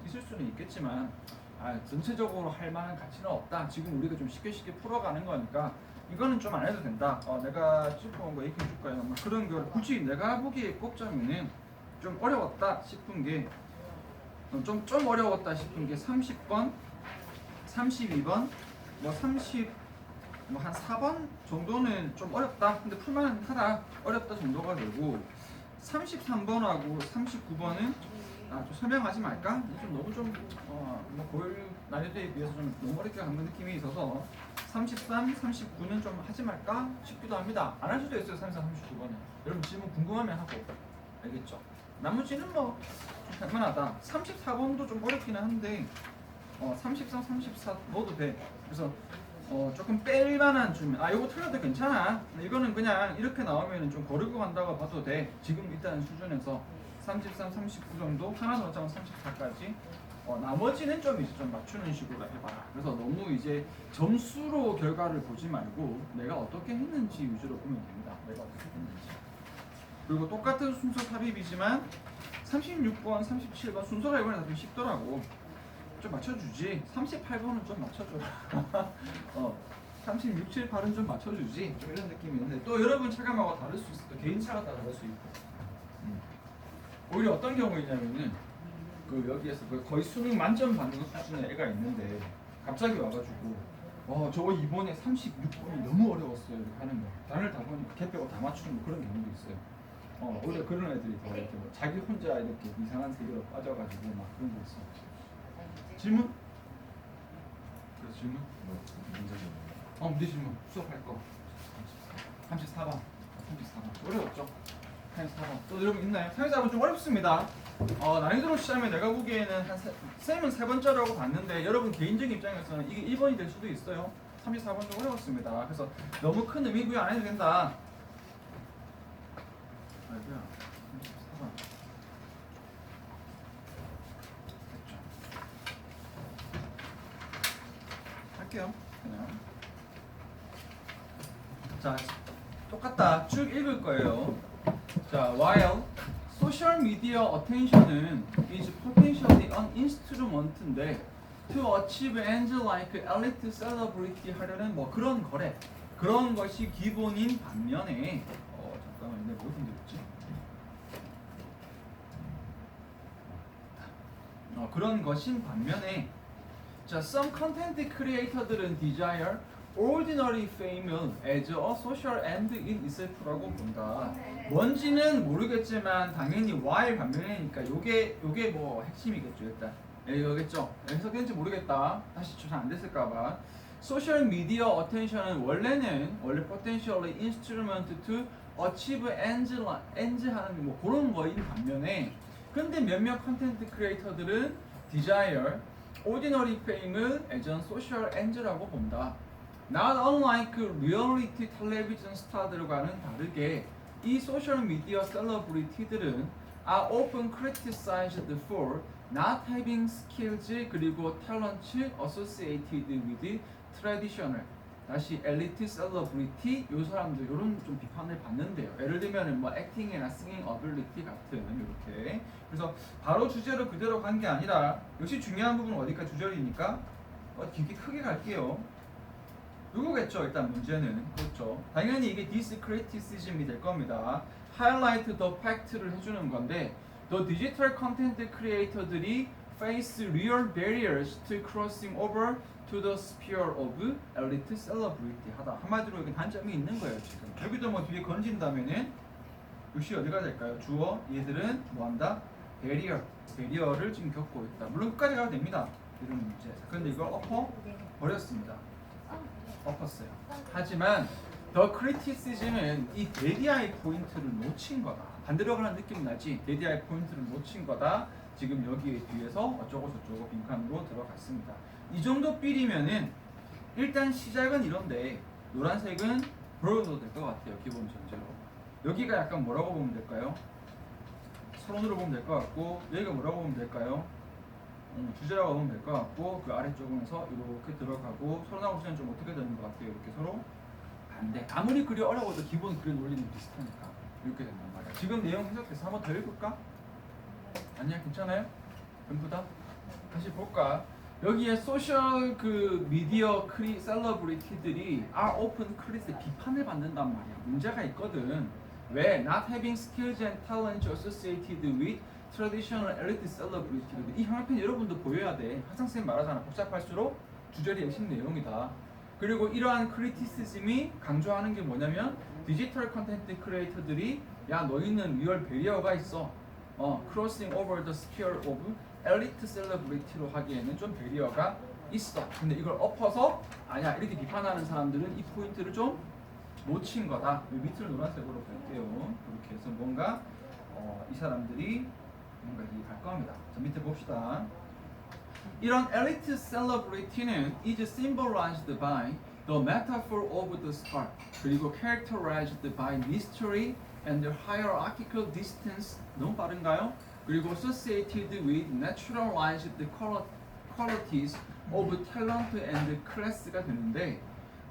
있을 수는 있겠지만 전체적으로 할 만한 가치는 없다. 지금 우리가 좀 쉽게 풀어가는 거니까 이거는 좀 안 해도 된다. 내가 짚어온 거 얘기해 줄까요? 뭐 그런 걸 굳이 내가 보기에 꼽자면은 좀 어려웠다 싶은 게 좀 어려웠다 싶은 게 30번, 32번, 뭐 30, 뭐 한 4번 정도는 좀 어렵다. 근데 풀만하다. 어렵다 정도가 되고 33번하고 39번은 좀 설명하지 말까? 좀 너무 뭐 고일 난이도에 비해서 좀 너무 어렵게 간 느낌이 있어서 33, 39는 좀 하지 말까 싶기도 합니다. 안 할 수도 있어요. 33, 39번은. 여러분 질문 궁금하면 하고 알겠죠? 나머지는 뭐 좀 할만하다. 34번도 좀 어렵기는 한데 33, 34 넣어도 돼. 그래서 조금 뺄만한 주면 이거 틀려도 괜찮아. 이거는 그냥 이렇게 나오면 좀 거르고 간다고 봐도 돼. 지금 일단 수준에서 33, 39 정도 하나 더 넣자면 34까지. 나머지는 좀 이제 좀 맞추는 식으로 해봐라. 그래서 너무 이제 점수로 결과를 보지 말고 내가 어떻게 했는지 위주로 보면 됩니다. 내가 어떻게 했는지. 그리고 똑같은 순서 삽입이지만 36번, 37번 순서가 이번에 좀 쉽더라고. 좀 맞춰주지. 38번은 좀 맞춰줘. 36, 7, 8은 좀 맞춰주지. 좀 이런 느낌이 있는데 또 여러분 체감하고 다를 수 있어. 또 개인차가 다 다를 수 있고. 오히려 어떤 경우이냐면은 여기에서 거의 수능 만점 받는 수준의 애가 있는데 갑자기 와가지고 저거 이번에 36번이 너무 어려웠어요 이렇게 하는 거. 단을 다 보니까 개 빼고 다 맞추는 뭐 그런 경우도 있어요. 오히려 그런 애들이 더 이렇게 뭐 자기 혼자 이렇게 이상한 세계로 빠져가지고 막 그런 거 있어. 질문? 그래서 질문? 문제 좀. 문제 질문. 수업할 거. 34번. 34번. 어려웠죠? 34번. 또 여러분 있나요? 34번 좀 어렵습니다. 난이도로 치자면 내가 보기에는 쌤은 3번째라고 봤는데 여러분 개인적인 입장에서는 이게 1번이 될 수도 있어요. 34번 좀 어려웠습니다. 그래서 너무 큰 의미 부여 안 해도 된다. 아이고야. 34번. 됐죠. 할게요. 그냥. 자, 똑같다. 쭉 읽을 거예요. 자, while social media attention은 is potentially an instrument인데 to achieve ends like elite celebrity 하려는 뭐 그런 거래. 그런 것이 기본인 반면에 잠깐만 내가 뭐 힘들었지? 그런 것인 반면에 자, some content creator들은 desire ordinary fame을 as a social end in itself라고 본다. 뭔지는 모르겠지만 당연히 why 반면이니까 요게 뭐 핵심이겠죠 일단. 이거겠죠. 해석된지 모르겠다. 다시 잘 안 됐을까봐. 소셜 미디어 어텐션은 원래 potentially instrument to achieve ends 하는 뭐 그런 거인 반면에 근데 몇몇 컨텐츠 크리에이터들은 desire ordinary fame을 as a social end라고 본다. Not unlike reality television star들과는 다르게 이 소셜 미디어 셀러브리티들은 are often criticized for not having skills 그리고 talents associated with traditional 다시 엘리트 셀러브리티 요 사람들 요런 좀 비판을 받는데요. 예를 들면 뭐 액팅이나 싱잉 어빌리티 같은 이렇게 그래서 바로 주제로 그대로 간 게 아니라 역시 중요한 부분은 어디까 주절이니까 깊게 크게 갈게요. 누구겠죠? 일단 문제는 그렇죠. 당연히 이게 디스크리티시즘이 될 겁니다. 하이라이트 더 팩트를 해주는 건데 더 디지털 컨텐츠 크리에이터들이 face real barriers to crossing over to the sphere of elite celebrity 하다. 한마디로 여기 단점이 있는 거예요 지금. 여기도 뭐 뒤에 건진다면은 역시 어디가 될까요? 주어 얘들은 뭐한다? 베리어를 지금 겪고 있다. 물론 끝까지 가도 됩니다. 이런 문제. 근데 이걸 엎어 버렸습니다. 엎었어요. 하지만 더 크리티시즘은 이 데디아이 포인트를 놓친 거다. 반대로 가는 느낌 나지? 데디아이 포인트를 놓친 거다. 지금 여기에 뒤에서 어쩌고 저쩌고 빈칸으로 들어갔습니다. 이 정도 삘이면은 일단 시작은 이런데 노란색은 보여도 될 것 같아요. 기본 전제로. 여기가 약간 뭐라고 보면 될까요? 서론으로 보면 될 것 같고 여기가 뭐라고 보면 될까요? 주제라고 보면 될 것 같고 그 아래쪽에서 이렇게 들어가고 서론하고 시는 좀 어떻게 되는 것 같아요? 이렇게 서로 반대. 아무리 그리 어려워도 기본 그리 논리는 비슷하니까 이렇게 된단 말이야. 지금 내용 해석돼서 한번 더 읽을까? 아니야 괜찮아요? 전부 다? 다시 볼까? 여기에 소셜 그 미디어 셀러브리티들이 are often criticized 비판을 받는단 말이야. 문제가 있거든. 왜? Not having skills and talents associated with traditional elite celebrity. 이 형편 여러분도 보여야 돼. 항상 쌤 말하잖아. 복잡할수록 주절이 핵심 내용이다. 그리고 이러한 크리티시즘이 강조하는 게 뭐냐면 디지털 컨텐츠 크리에이터들이 야 너희는 리얼 베리어가 있어. crossing over the sphere of 엘리트 셀러브리티로 하기에는 좀 베리어가 있어. 근데 이걸 엎어서 아니야 이렇게 비판하는 사람들은 이 포인트를 좀 놓친 거다. 밑을 노란색으로 볼게요. 이렇게 해서 뭔가 이 사람들이 뭔가 이해할 겁니다. 자 밑에 봅시다. 이런 엘리트 셀러브리티는 is symbolized by the metaphor of the star 그리고 characterized by mystery and hierarchical distance 너무 빠른가요? 그리고 associated with naturalized qualities of talent and class가 되는데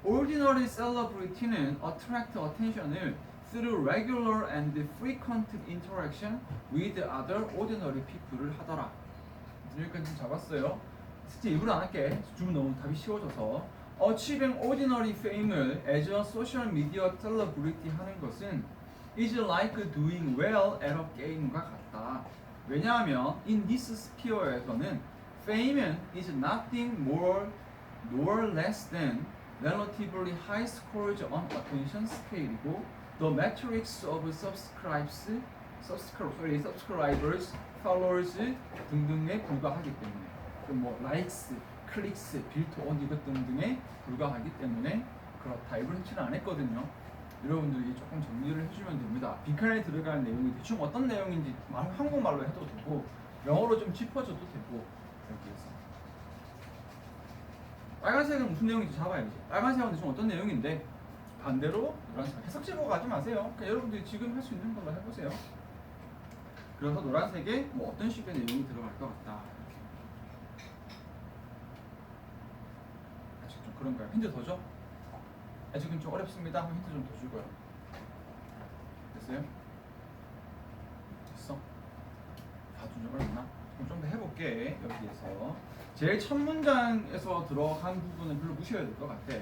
ordinary celebrity는 attract attention을 through regular and frequent interaction with other ordinary people을 하더라. 여기까지 좀 잡았어요. 진짜 일부러 안 할게. 주문 너무 답이 쉬워져서. Achieving ordinary fame을 as a social media celebrity 하는 것은 is like doing well at a game과 같다. 왜냐하면 in this sphere에서는 fame은 is nothing more nor less than relatively high scores on attention scale이고 the metrics of subscribers, followers 등등에 불과하기 때문에 뭐 likes, clicks, 빌트온 이것 등등에 불과하기 때문에 그렇다. 이걸 해치는 안 했거든요. 여러분들이 조금 정리를 해주면 됩니다. 빈칸에 들어가는 내용이 대충 어떤 내용인지 한국말로 해도 되고 영어로 좀 짚어줘도 되고 여기에서 빨간색은 무슨 내용인지 잡아야지. 빨간색은 대충 어떤 내용인데 반대로 노란색 해석지 보고 가지 마세요. 그러니까 여러분들이 지금 할 수 있는 걸로 해보세요. 그래서 노란색에 뭐 어떤 식의 내용이 들어갈 것 같다. 이렇게. 아직 좀 그런가요? 힌트 더 줘? 아직은 좀 어렵습니다. 한번 힌트 좀 더 주고요. 됐어요? 됐어? 다 좀 어렵나? 그럼 좀 더 해볼게. 여기에서 제일 첫 문장에서 들어간 부분은 별로 무시해야 될 것 같아.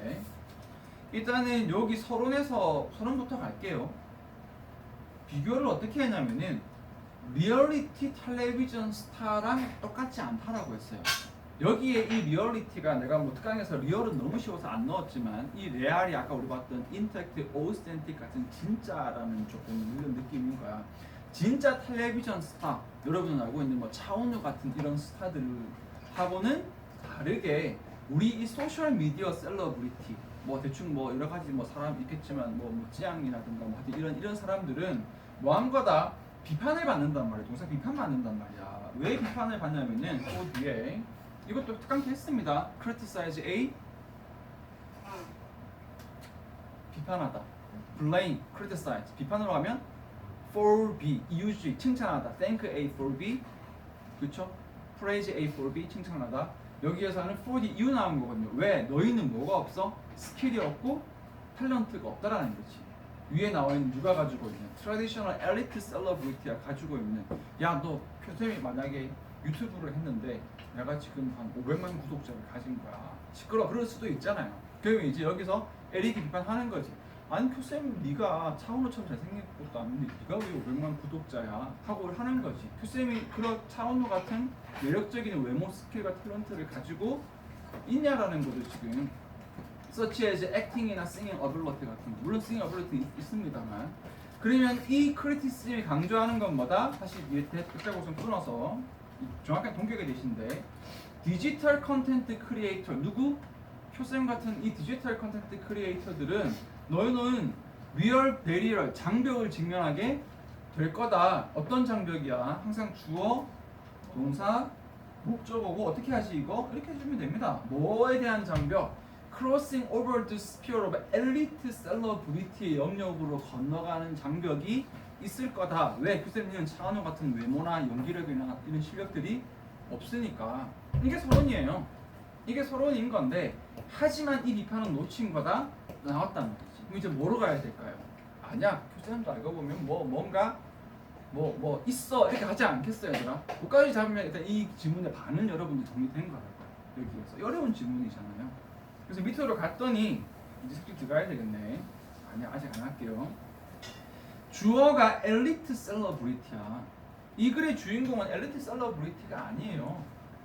일단은 여기 서론부터 갈게요. 비교를 어떻게 했냐면은 리얼리티 텔레비전 스타랑 똑같지 않다라고 했어요. 여기에 이 리얼리티가 내가 뭐 특강에서 리얼은 너무 쉬워서 안 넣었지만 이 레알이 아까 우리 봤던 인텍트, 오스텐틱 같은 진짜라는 조금 이런 느낌인 거야. 진짜 텔레비전 스타, 여러분은 알고 있는 뭐 차은우 같은 이런 스타들하고는 다르게 우리 이 소셜 미디어 셀러브리티 뭐 대충 뭐 여러 가지 뭐 사람 있겠지만 뭐 찌양이라든가 뭐 이런 사람들은 뭐한 거다 비판을 받는단 말이야. 동사 비판 받는단 말이야. 왜 비판을 받냐면은 그 뒤에 이것도 특강기 했습니다. criticize A 비판하다. blame, criticize 비판으로 하면 for B 이유주의 칭찬하다. thank A for B 그렇죠? praise A for B 칭찬하다. 여기에서는 for the 이유 나온 거거든요. 왜? 너희는 뭐가 없어? 스킬이 없고 탤런트가 없다라는 거지. 위에 나와 있는 누가 가지고 있는 트래디셔널 엘리트 셀러브리티가 가지고 있는 야 너 표쌤이 만약에 유튜브를 했는데 내가 지금 한 500만 구독자를 가진 거야. 시끄러 그럴 수도 있잖아요. 그러면 이제 여기서 에릭이 비판하는 거지. 아니 표쌤 네가 차은우처럼 잘생긴 것도 아닌데 네가 왜 500만 구독자야? 하고 하는 거지. 표쌤이 그런 차은우 같은 매력적인 외모 스킬과 탤런트를 가지고 있냐라는 거죠 지금. such as acting이나 singing ability 같은 거. 물론 singing ability 있습니다만 그러면 이 크리티시즘이 강조하는 건 뭐다? 다시 백자고선 끊어서 정확한 동격이 되신데 디지털 컨텐트 크리에이터 누구? 효쌤 같은 이 디지털 컨텐트 크리에이터들은 너희는 리얼 베리얼 장벽을 직면하게 될 거다. 어떤 장벽이야? 항상 주어, 동사, 목적어고 어떻게 하지 이거? 이렇게 해주면 됩니다. 뭐에 대한 장벽? Crossing over the sphere of elite celebrity의 영역으로 건너가는 장벽이 있을 거다. 왜? 교수님은 차은우 같은 외모나 연기력이나 이런 실력들이 없으니까. 이게 서론이에요. 이게 서론인 건데 하지만 이 비판은 놓친 거다 나왔다는 거지. 그럼 이제 뭐로 가야 될까요? 아니야. 교수님도 알고 보면 뭔가 뭐 있어 이렇게 하지 않겠어요, 얘들아? 그까지 잡으면 일단 이 지문의 반은 여러분들 정리된 거랄 거예요. 여기에서 어려운 지문이잖아요. 그래서 밑으로 갔더니 이제 색깔 들어가야 되겠네. 아니야, 아직 안 할게요. 주어가 엘리트 셀러브리티야. 이 글의 주인공은 엘리트 셀러브리티가 아니에요.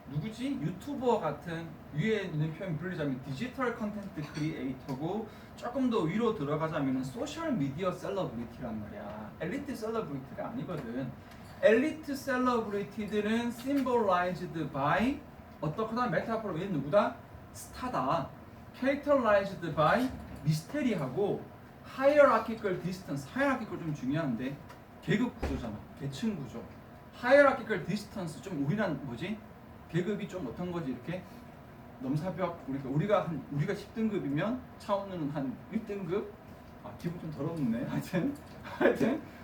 누구지? 유튜버 같은 위에 있는 표현 불리자면 디지털 컨텐트 크리에이터고 조금 더 위로 들어가자면 소셜 미디어 셀러브리티란 말이야. 엘리트 셀러브리티가 아니거든. 엘리트 셀러브리티들은 symbolized by 어떻거나 메타포로 얘는 누구다? 스타다. characterized by 미스테리하고 hierarchical distance. hierarchical 좀 중요한데 계급 구조잖아. 계층 구조. hierarchical distance 좀 우리란 뭐지? 계급이 좀 어떤 거지 이렇게 넘사벽 우리가 10등급이면 차원우는 한 1등급. 아 기분 좀 더럽네. 하여튼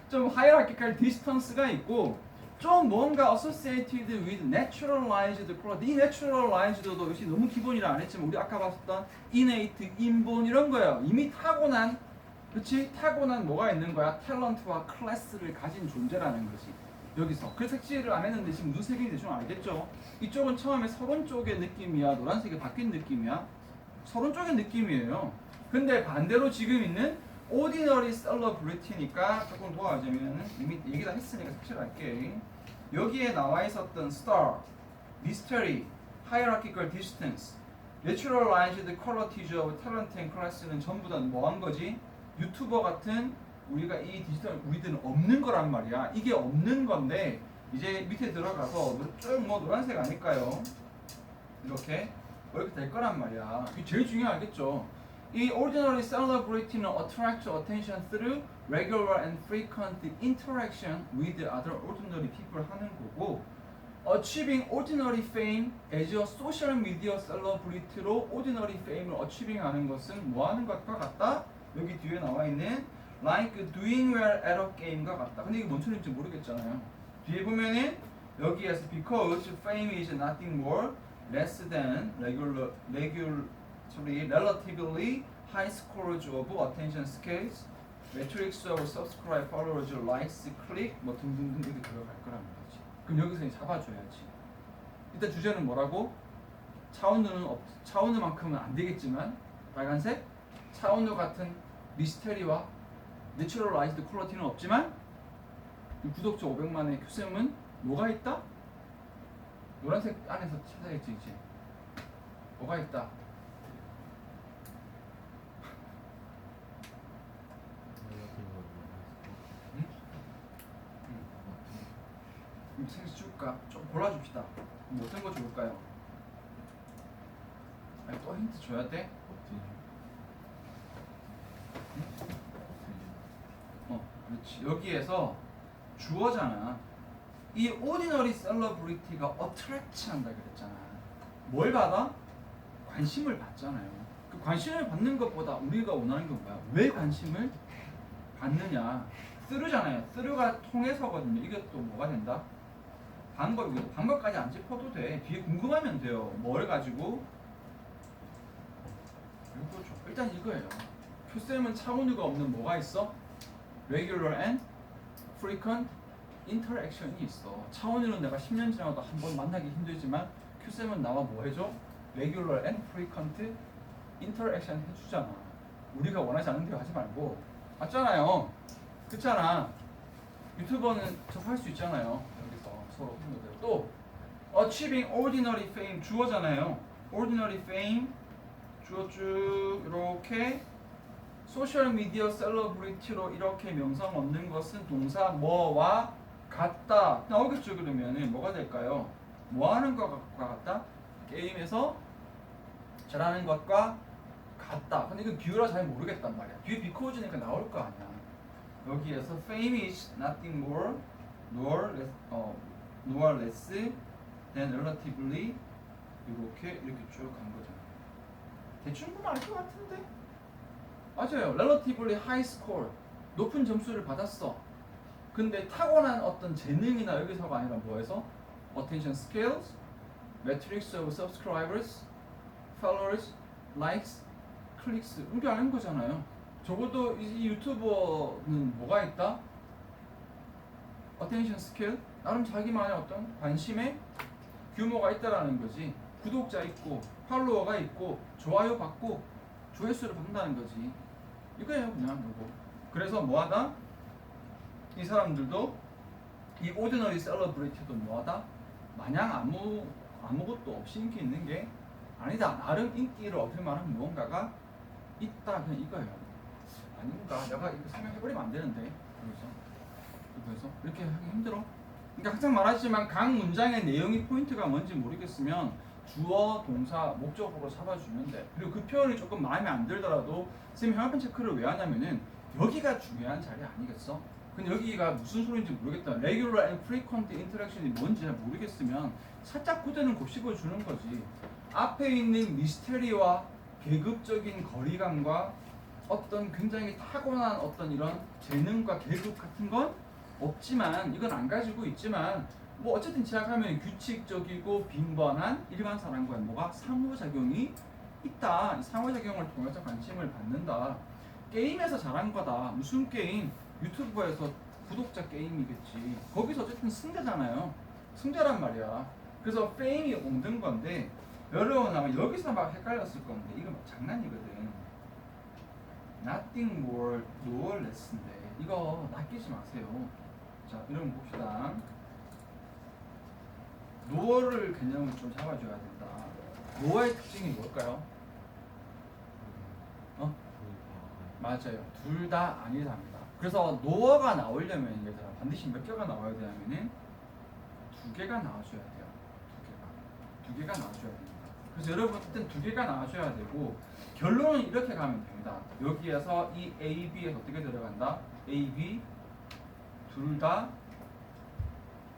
좀 hierarchical distance가 있고 좀 뭔가 associated with naturalized quality. 이 naturalized도 역시 너무 기본이라 안 했지만 우리 아까 봤었던 innate, 인본 이런 거예요. 이미 타고난 그렇지? 타고난 뭐가 있는 거야? 탤런트와 클래스를 가진 존재라는 거지. 여기서 그 색칠을 안 했는데 지금 무슨 색인지 대충 알겠죠? 이쪽은 처음에 서론 쪽의 느낌이야, 노란색이 바뀐 느낌이야. 서론 쪽의 느낌이에요. 근데 반대로 지금 있는 ordinary celebrity니까 조금 도와주면 이미 얘기 다 했으니까 색칠할게. 여기에 나와 있었던 star, mystery, hierarchical distance, naturalized qualities of talent and class는 전부 다 뭐 한 거지? 유튜버 같은 우리가 이 디지털 우리들은 없는 거란 말이야. 이게 없는 건데 이제 밑에 들어가서 쭉 뭐 노란색 아닐까요? 이렇게 될 거란 말이야. 이게 제일 중요하겠죠. 이 ordinary celebrity는 attract attention through regular and frequent interaction with other ordinary people 하는 거고 achieving ordinary fame as a social media celebrity로 ordinary fame을 achieving 하는 것은 뭐 하는 것과 같다? 여기 뒤에 나와 있는 like doing well at a game과 같다. 근데 이게 뭔 소리인지 모르겠잖아요. 뒤에 보면은 여기에서 because fame is nothing more less than relatively high scores of attention scales, metrics of subscribe, followers, likes, click 뭐 등등등 이렇게 들어갈 거란 말이지. 그럼 여기서 이제 잡아줘야지. 일단 주제는 뭐라고? 차원우만큼은 안 되겠지만 빨간색 차원우 같은 미스테리와 내추럴라이즈드 퀄리티는 없지만 이 구독자 500만의 큐쌤은 뭐가 있다? 노란색 안에서 찾아야지 이제 뭐가 있다? 생수 줄까? 좀 골라줍시다. 뭐 어떤 거 좋을까요? 아니, 또 힌트 줘야 돼? 그렇지. 여기에서 주어잖아. 이 ordinary celebrity가 attract 한다 그랬잖아. 뭘 받아? 관심을 받잖아요. 그 관심을 받는 것보다 우리가 원하는 건 뭐야? 왜 관심을 받느냐? through잖아요. through가 통해서거든요. 이게 또 뭐가 된다? 방법까지 안 짚어도 돼. 뒤에 궁금하면 돼요. 뭘 가지고? 이거죠. 일단 이거예요. 큐쌤은 차원우가 없는 뭐가 있어? regular and frequent interaction이 있어. 차원우는 내가 10년 지나도 한 번 만나기 힘들지만 큐쌤은 나와 뭐 해줘? regular and frequent interaction 해주잖아. 우리가 원하지 않는 대로 하지 말고. 맞잖아요. 그렇잖아. 유튜버는 접할 수 있잖아요. 여기서 서로 친구들. 또 achieving ordinary fame 주어잖아요. ordinary fame 주어 쭉 이렇게 소셜 미디어 셀러브리티로 이렇게 명성 얻는 것은 동사 뭐와 같다. 나오겠죠. 그러면 뭐가 될까요? 뭐 하는 것과 같다? 게임에서 잘하는 것과 같다. 근데 이거 비유라 잘 모르겠단 말이야. 뒤에 because니까 나올 거 아니야. 여기에서 fame is nothing more nor less than relatively 이렇게 쭉 간 거잖아. 대충 보면 알 것 같은데? 맞아요. relatively high score 높은 점수를 받았어. 근데 타고난 어떤 재능이나 여기서가 아니라 뭐해서 attention scales, metrics of subscribers, followers, likes, clicks 이게 아닌 거잖아요. 적어도 이 유튜버는 뭐가 있다? attention scale 나름 자기만의 어떤 관심의 규모가 있다라는 거지. 구독자 있고 팔로워가 있고 좋아요 받고 조회수를 받는다는 거지. 이거예요 그냥 이거. 그래서 뭐하다? 이 사람들도 이 ordinary celebrity도 뭐하다? 마냥 아무것도 없이 인기 있는 게 아니다. 나름 인기를 얻을 만한 무언가가 있다. 그냥 이거예요. 아닌가? 내가 이거 설명해버리면 안 되는데. 그래서 이렇게 하기 힘들어. 그러니까 항상 말하지만 각 문장의 내용이 포인트가 뭔지 모르겠으면 주어, 동사, 목적으로 잡아주면 돼. 그리고 그 표현이 조금 마음에 안 들더라도 선생님이 형합변 체크를 왜 하냐면은 여기가 중요한 자리 아니겠어? 근데 여기가 무슨 소리인지 모르겠다. Regular and frequent interaction이 뭔지 잘 모르겠으면 살짝 고대는 곱씹어 주는 거지. 앞에 있는 미스테리와 계급적인 거리감과 어떤 굉장히 타고난 어떤 이런 재능과 계급 같은 건 없지만 이건 안 가지고 있지만 뭐 어쨌든 시작하면 규칙적이고 빈번한 일반 사람과의 뭐가 상호작용이 있다. 이 상호작용을 통해서 관심을 받는다. 게임에서 잘한 거다. 무슨 게임? 유튜브에서 구독자 게임이겠지. 거기서 어쨌든 승자잖아요. 승자란 말이야. 그래서 페임이 오는 건데 여러분 아마 여기서 막 헷갈렸을 건데 이거 막 장난이거든. Nothing more, no less인데 이거 낚이지 마세요. 자, 이런 거 봅시다. 노어를 개념을 좀 잡아줘야 된다. 노어의 특징이 뭘까요? 맞아요. 둘 다 아니답니다. 그래서 노어가 나오려면 얘들아 반드시 몇 개가 나와야 되냐면은 두 개가 나와줘야 돼요. 두 개가 나와줘야 됩니다. 그래서 여러분 일단 두 개가 나와줘야 되고 결론은 이렇게 가면 됩니다. 여기에서 이 A, B에서 어떻게 들어간다? A, B 둘 다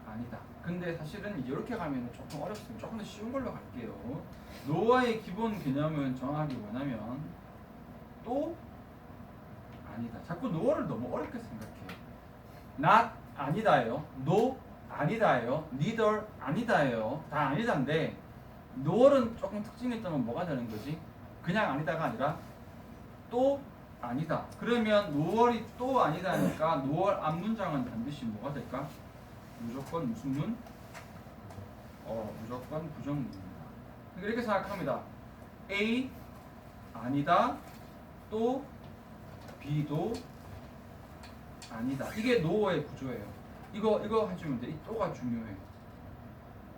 아니다. 근데 사실은 이렇게 가면 조금 어렵습니다. 조금 더 쉬운 걸로 갈게요. 노어의 기본 개념은 정확하게 뭐냐면 또 아니다. 자꾸 노어를 너무 어렵게 생각해. not 아니다예요. no 아니다예요. neither 아니다예요. 다 아니다인데 노어는 조금 특징이 있다면 뭐가 되는 거지? 그냥 아니다가 아니라 또 아니다. 그러면 노얼이 또 아니다니까 노얼 앞문장은 반드시 뭐가 될까? 무조건 무슨 문? 무조건 부정문입니다. 이렇게 생각합니다. A 아니다. 또 B도 아니다. 이게 노어의 구조예요. 이거 해주면 돼. 이 또가 중요해.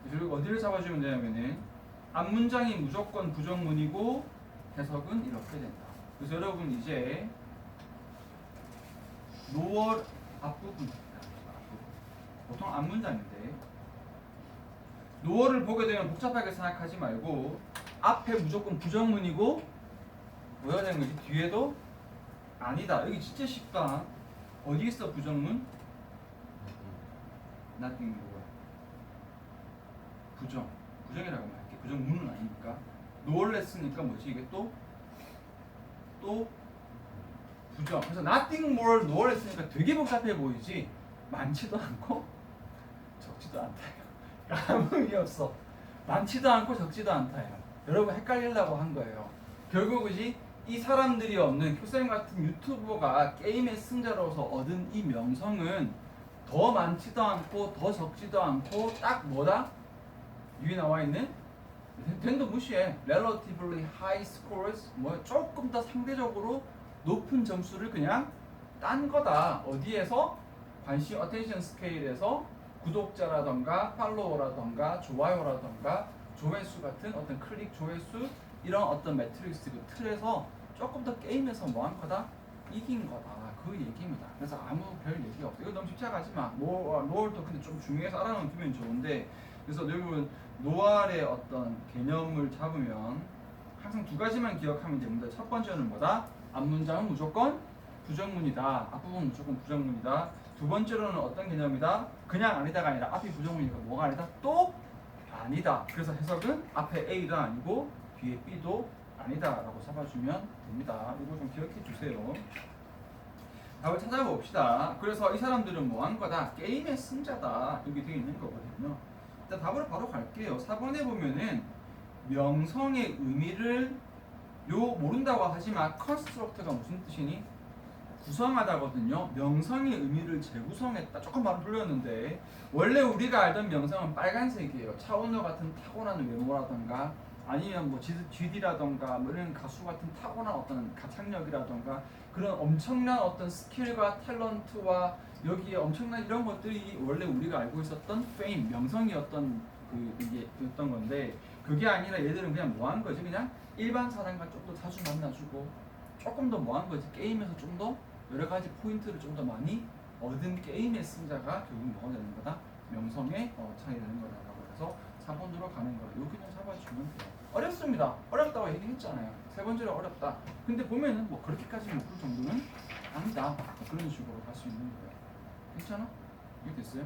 그리고 어디를 잡아주면 되냐면은 앞문장이 무조건 부정문이고 해석은 이렇게 된다. 그래서 여러분 이제 노어 앞부분입니다. 보통 앞문장인데 노어를 보게 되면 복잡하게 생각하지 말고 앞에 무조건 부정문이고 뭐야 되는 거지? 뒤에도 아니다. 여기 진짜 쉽다. 어디 있어 부정문? nothing more. 부정이라고 말할게. 부정문은 아니니까. 노얼레스니까 뭐지 이게 또 부정. 그래서 nothing more, 노얼레스니까 되게 복잡해 보이지 많지도 않고 적지도 않다요. 아무 의미 없어. 많지도 않고 적지도 않다요. 여러분 헷갈리려고 한 거예요. 결국이지 이 사람들이 없는 효쌤 같은 유튜버가 게임의 승자로서 얻은 이 명성은 더 많지도 않고 더 적지도 않고 딱 뭐다? 위에 나와 있는 된도 무시해. Relatively high scores 뭐 조금 더 상대적으로 높은 점수를 그냥 딴 거다. 어디에서? 관심 attention scale에서 구독자라던가 팔로워라던가 좋아요라던가 조회수 같은 어떤 클릭 조회수 이런 어떤 매트릭스 그 틀에서 조금 더 게임에서 뭐 한 거다? 이긴 거다. 그 얘기입니다. 그래서 아무 별 얘기 없어. 이거 너무 집착하지 마. 노얼도 근데 좀 중요해서 알아놓으면 좋은데 그래서 여러분 노알의 어떤 개념을 잡으면 항상 두 가지만 기억하면 됩니다. 첫 번째는 뭐다? 앞문장은 무조건 부정문이다. 앞부분은 무조건 부정문이다. 두 번째로는 어떤 개념이다? 그냥 아니다가 아니라 앞이 부정문이니까 뭐가 아니다? 또 아니다. 그래서 해석은 앞에 A가 아니고 뒤에 B도 아니다라고 잡아주면 됩니다. 이거 좀 기억해 주세요. 답을 찾아봅시다. 그래서 이 사람들은 뭐 한 거다? 게임의 승자다. 여기 되어 있는 거거든요. 일단 답으로 바로 갈게요. 4번에 보면은 명성의 의미를 모른다고 하지만 컨스트럭트가 무슨 뜻이니? 구성하다거든요. 명성의 의미를 재구성했다. 조금 말을 돌렸는데 원래 우리가 알던 명성은 빨간색이에요. 차은우 같은 타고난 외모라던가 아니면 뭐 GD라던가 뭐 이런 가수 같은 타고난 어떤 가창력이라던가 그런 엄청난 어떤 스킬과 탤런트와 여기에 엄청난 이런 것들이 원래 우리가 알고 있었던 페임, 명성이었던 이게 였던 건데 그게 아니라 얘들은 그냥 뭐 한 거지? 그냥 일반 사람과 좀 더 자주 만나주고 조금 더 뭐 한 거지? 게임에서 좀 더 여러 가지 포인트를 좀 더 많이 얻은 게임의 승자가 결국 뭐가 되는 거다? 명성의 차이 되는 거다라고 해서 4번으로 가는 거예요. 여기는 잡아주면 돼요. 어렵습니다. 어렵다고 얘기했잖아요. 세 번째로 어렵다. 근데 보면은 뭐 그렇게까지 못볼 정도는 아니다. 뭐 그런 식으로 갈 수 있는 거예요. 괜찮아? 이게 됐어요?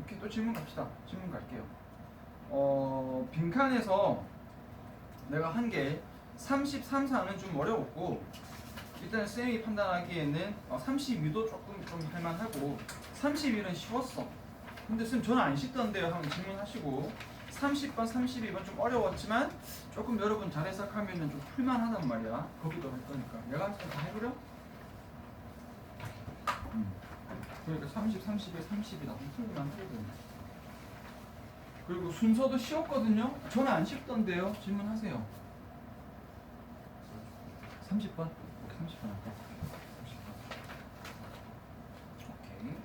오케이, 또 질문 갑시다. 질문 갈게요. 빈칸에서 내가 한 게 33사는 좀 어려웠고 일단 쌤이 판단하기에는 32도 조금 좀 할만하고 31은 쉬웠어. 근데 쌤 저는 안 쉽던데요 하면 질문하시고 30번, 32번 좀 어려웠지만 조금 여러분 잘 해석하면 좀 풀만하단 말이야. 거기도 할 거니까 내가 다 해보려? 그러니까 30, 30에 30이 나도 풀기만 하거든요. 그리고 순서도 쉬웠거든요. 저는 안 쉽던데요. 질문하세요. 30번? 오케이, 30번 할까? 30번. 오케이.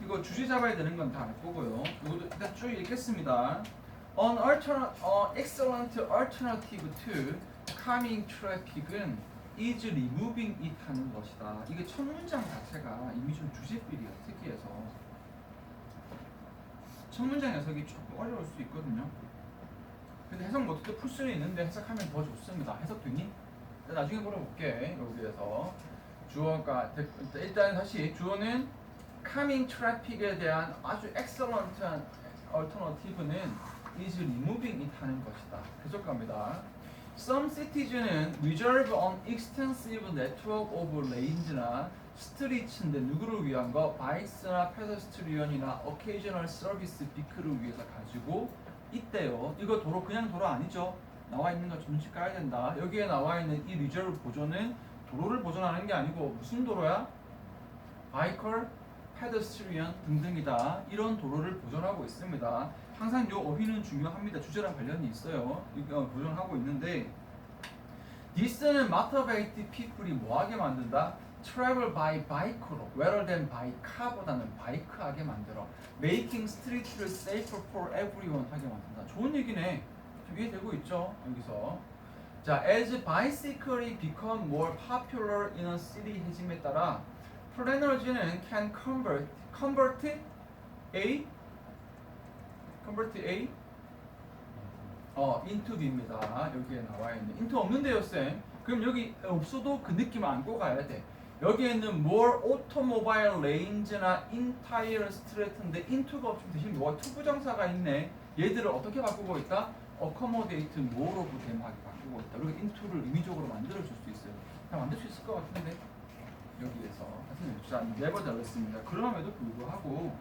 이거 주제 잡아야 되는 건 다 알 거고요. 이것도 일단 쭉 읽겠습니다. Excellent alternative to calming traffic은 is removing it 하는 것이다. 이게 첫 문장 자체가 이미 좀 주제필이야, 특이해서. 첫 문장 해석이 조금 어려울 수 있거든요. 근데 해석 못해도 풀 수는 있는데 해석하면 더 좋습니다. 해석 되니? 나중에 물어볼게. 여기에서 주어가 일단 다시 주어는 calming traffic에 대한 아주 excellent한 alternative는 is removing it 하는 것이다. 해석갑니다. Some cities는 reserve an extensive network of lanes나 streets인데 누구를 위한 거? bikes나 pedestrian이나 occasional service vehicle를 위해서 가지고 있대요. 이거 도로 그냥 도로 아니죠. 나와 있는 거 좀 눈치 까야 된다. 여기에 나와 있는 이 reserve 보존은 도로를 보존하는 게 아니고 무슨 도로야? biker, pedestrian 등등이다. 이런 도로를 보존하고 있습니다. 항상 요 어휘는 중요합니다. 주제랑 관련이 있어요. 이거 보존하고 있는데 this는 motivate people이 뭐하게 만든다? travel by bike로 rather than by car보다는 바이크하게 만들어 making streets를 safer for everyone 하게 만든다. 좋은 얘기네. 좀 이해되고 있죠? 여기서 자, as bicycle이 become more popular in a city 해짐에 따라 planners는 can convert A into B입니다. 여기에 나와 있는 into 없는데요, 쌤. 그럼 여기 없어도 그 느낌 안고 가야 돼. 여기에는 more automobile lanes나 entire street인데 into가 없으면 대신 뭐가 투부정사가 있네. 얘들을 어떻게 바꾸고 있다? accommodate more of them 하게 바꾸고 있다. 그리고 into를 의미적으로 만들어줄 수 있어요. 다 만들 수 있을 것 같은데 여기에서 자, 네버 잘했습니다. 그럼에도 불구하고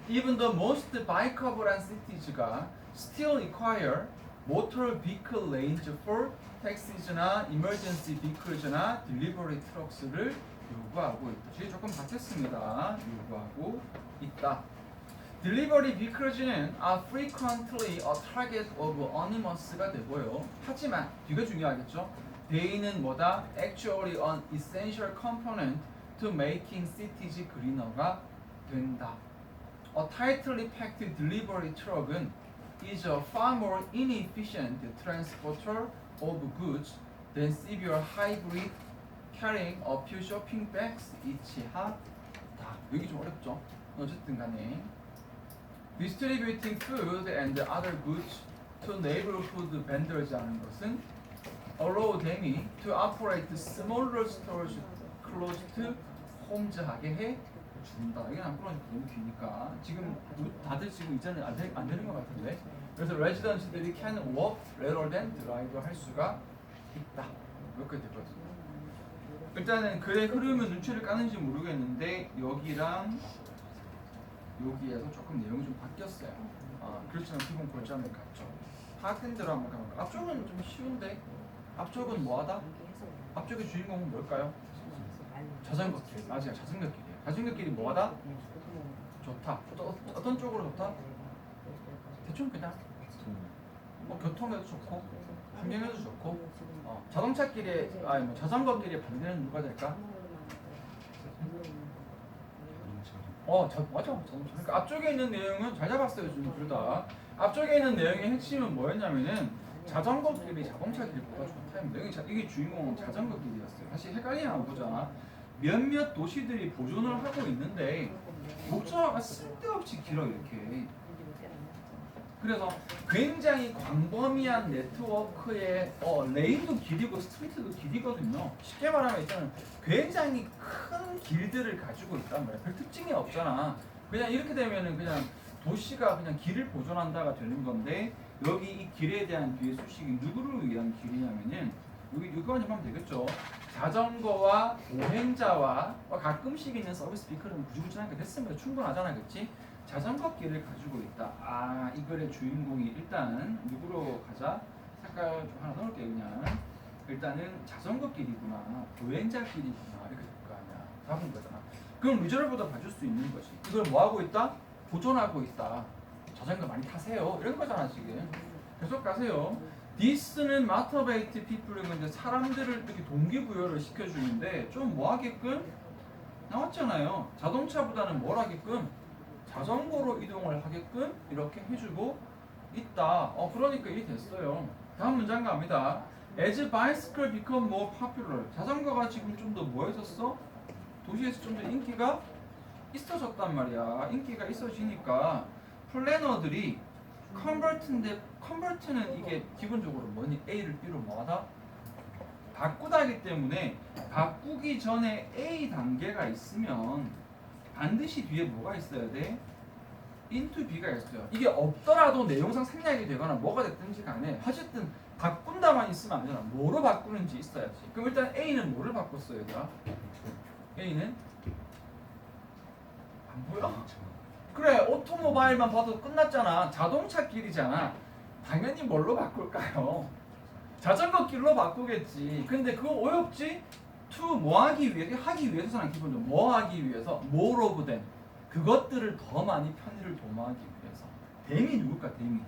even the most bikeable cities가 still require motor vehicle lanes for taxis나 emergency vehicles나 delivery trucks를 요구하고 있다. 뒤에 조금 바뀌었습니다. 요구하고 있다. Delivery vehicles는 are frequently a target of anonymous가 되고요. 하지만 뒤가 중요하겠죠. They는 뭐다? Actually an essential component to making cities greener가 된다. A tightly packed delivery truck은 is a far more inefficient transporter of goods than severe hybrid carrying a few shopping bags each 하다. 여기 좀 어렵죠? 어쨌든 간에 Distributing food and other goods to neighborhood vendors 하는 것은 allow them to operate smaller stores close to homes 하게 해 준다. 이게 안 풀어니까 너무 기니까 지금 다들 지금 이제는 안 되는 것 같은데. 그래서 레지던트들이 can walk rather than drive 할 수가 있다. 이렇게 되거든요. 일단은 글의 흐름은 눈치를 까는지 모르겠는데 여기랑 여기에서 조금 내용이 좀 바뀌었어요. 그렇지만 기본 골자는 같죠. 파악된 대로 한번 가볼까? 앞쪽은 좀 쉬운데 앞쪽은 뭐하다? 앞쪽의 주인공은 뭘까요? 자전거길. 맞아요. 자전거길이에요. 자전거길이 뭐하다? 좋다. 어떤 쪽으로 좋다? 대충 그냥 뭐 교통에도 좋고 환경에도 좋고 자동차길에 아니 뭐 자전거길의 반대는 누가 될까? 맞아. 자동차. 그러니까 앞쪽에 있는 내용은 잘 잡았어요. 지금 둘 다. 앞쪽에 있는 내용의 핵심은 뭐였냐면은 자전거길이 자동차길보다 좋다. 이게 주인공은 자전거길이었어요. 사실 헷갈리면 안 보잖아. 몇몇 도시들이 보존을 하고 있는데 목조가 쓸데없이 길어 이렇게. 그래서 굉장히 광범위한 네트워크의 레인도 길이고 스트리트도 길이거든요. 쉽게 말하면 일단은 굉장히 큰 길들을 가지고 있단 말이야. 별 특징이 없잖아. 그냥 이렇게 되면은 그냥 도시가 그냥 길을 보존한다가 되는 건데 여기 이 길에 대한 뒤에 수식이 누구를 위한 길이냐면은 여기 이거만 하면 되겠죠. 자전거와 보행자와 가끔씩 있는 서비스 피커는 구질구질하게 됐으면 충분하잖아, 그렇지? 자전거 길을 가지고 있다. 이 글의 주인공이 일단 누구로 가자? 색깔 좀 하나 넣을게 그냥. 일단은 자전거 길이구나, 보행자 길이구나 이렇게 될 거 아니야. 잡은 거잖아. 그럼 리저럴보다 봐줄 수 있는 거지. 이걸 뭐 하고 있다? 보존하고 있다. 자전거 많이 타세요. 이런 거잖아 지금. 계속 가세요. This는 motivate people인 건데 사람들을 이렇게 동기부여를 시켜주는데 좀 뭐 하게끔 나왔잖아요. 자동차보다는 뭘 하게끔? 자전거로 이동을 하게끔 이렇게 해주고 있다. 그러니까 일이 됐어요. 다음 문장 갑니다. As bicycle become more popular. 자전거가 지금 좀 더 뭐해졌어? 도시에서 좀 더 인기가 있어졌단 말이야. 인기가 있어지니까 플래너들이 컨버트인데 컨버트는 이게 기본적으로 뭐니? A를 B로 뭐하다? 바꾸다기 때문에 바꾸기 전에 A 단계가 있으면 반드시 뒤에 뭐가 있어야 돼? into B가 있어요. 이게 없더라도 내용상 생략이 되거나 뭐가 됐든지 간에 어쨌든 바꾼다만 있으면 안 되나. 뭐로 바꾸는지 있어야지. 그럼 일단 A는 뭐를 바꿨어요, 얘들아? A는 안 보여? 그래, 오토모바일만 봐도 끝났잖아. 자동차 길이잖아. 당연히 뭘로 바꿀까요? 자전거 길로 바꾸겠지. 근데 그거 어렵지? to 뭐 하기 위해? 하기 위해서는 기본적으로 뭐 하기 위해서? more of them. 그것들을 더 많이 편의를 도모하기 위해서. 댐이 누굴까? 댐이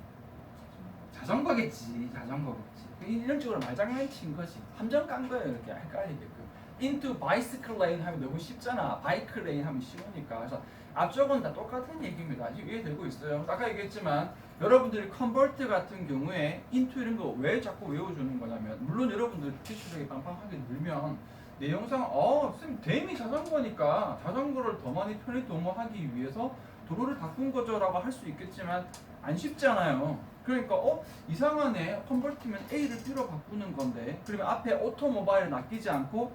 자전거겠지. 자전거겠지. 이런 식으로 말장난친 거지. 함정 깐 거예요. 이렇게 헷갈리게끔. into bicycle lane 하면 너무 쉽잖아. 바이크 레인 하면 쉬우니까. 그래서 앞쪽은 다 똑같은 얘기입니다. 이해되고 있어요. 아까 얘기했지만 여러분들이 컨버트 같은 경우에 into 이런 거 왜 자꾸 외워주는 거냐면, 물론 여러분들 기출력이 빵빵하게 늘면 내용상 쌤 댐이 자전거니까 자전거를 더 많이 편히 도모하기 위해서 도로를 바꾼 거죠 라고 할 수 있겠지만 안 쉽잖아요. 그러니까 이상하네. 컨버트면 A를 B로 바꾸는 건데, 그러면 앞에 오토모바일을 낚이지 않고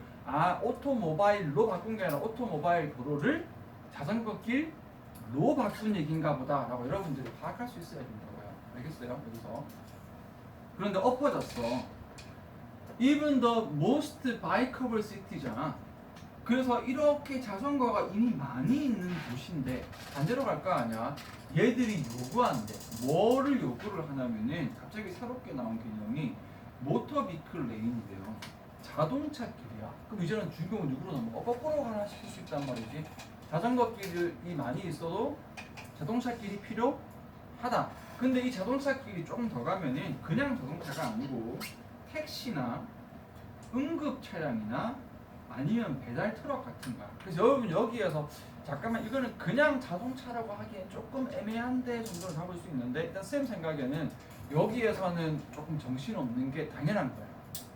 오토모바일로 바꾼 게 아니라 오토모바일 도로를 자전거 길로 바꾼 얘기인가 보다 라고 여러분들이 파악할 수 있어야 된다고요. 알겠어요? 여기서. 그런데 엎어졌어. Even the most bikeable city잖아. 그래서 이렇게 자전거가 이미 많이 있는 도시인데 반대로 갈 거 아니야. 얘들이 요구한대. 뭐를 요구를 하냐면은 갑자기 새롭게 나온 개념이 모터 비클 레인이래요. 자동차 길이야. 그럼 이제는 주인공은 누구로 넘어? 거꾸로 가나 싶을 수 있단 말이지. 자전거 길이 많이 있어도 자동차 길이 필요하다. 근데 이 자동차 길이 조금 더 가면은 그냥 자동차가 아니고 택시나 응급 차량이나 아니면 배달 트럭 같은 거야. 그래서 여러분 여기에서 잠깐만 이거는 그냥 자동차라고 하기엔 조금 애매한데 정도로 잡을 수 있는데, 일단 쌤 생각에는 여기에서는 조금 정신없는 게 당연한 거야.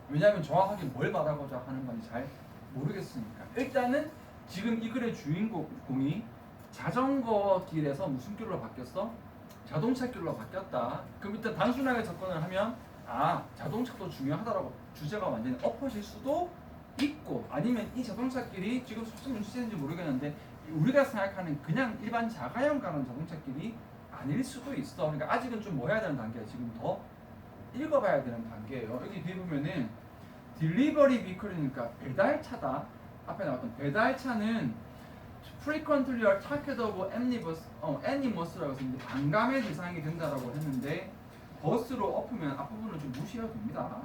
왜냐하면 정확하게 뭘 말하고자 하는 건지 잘 모르겠으니까. 일단은 지금 이 글의 주인공이 자전거 길에서 무슨 길로 바뀌었어? 자동차 길로 바뀌었다. 그럼 일단 단순하게 접근을 하면 자동차도 중요하다라고 주제가 완전히 엎어질 수도 있고, 아니면 이 자동차 길이 지금 무슨 문제인지 모르겠는데 우리가 생각하는 그냥 일반 자가용 가는 자동차 길이 아닐 수도 있어. 그러니까 아직은 좀 뭐 해야 되는 단계야. 지금 더 읽어봐야 되는 단계예요. 여기 뒤에 보면은 딜리버리 비클이니까 배달차다. 앞에 나왔던 배달차는 frequently are target of animals라고 해서 이제 반감의 대상이 된다라고 했는데, 버스로 엎으면 앞부분은 좀 무시해도 됩니다.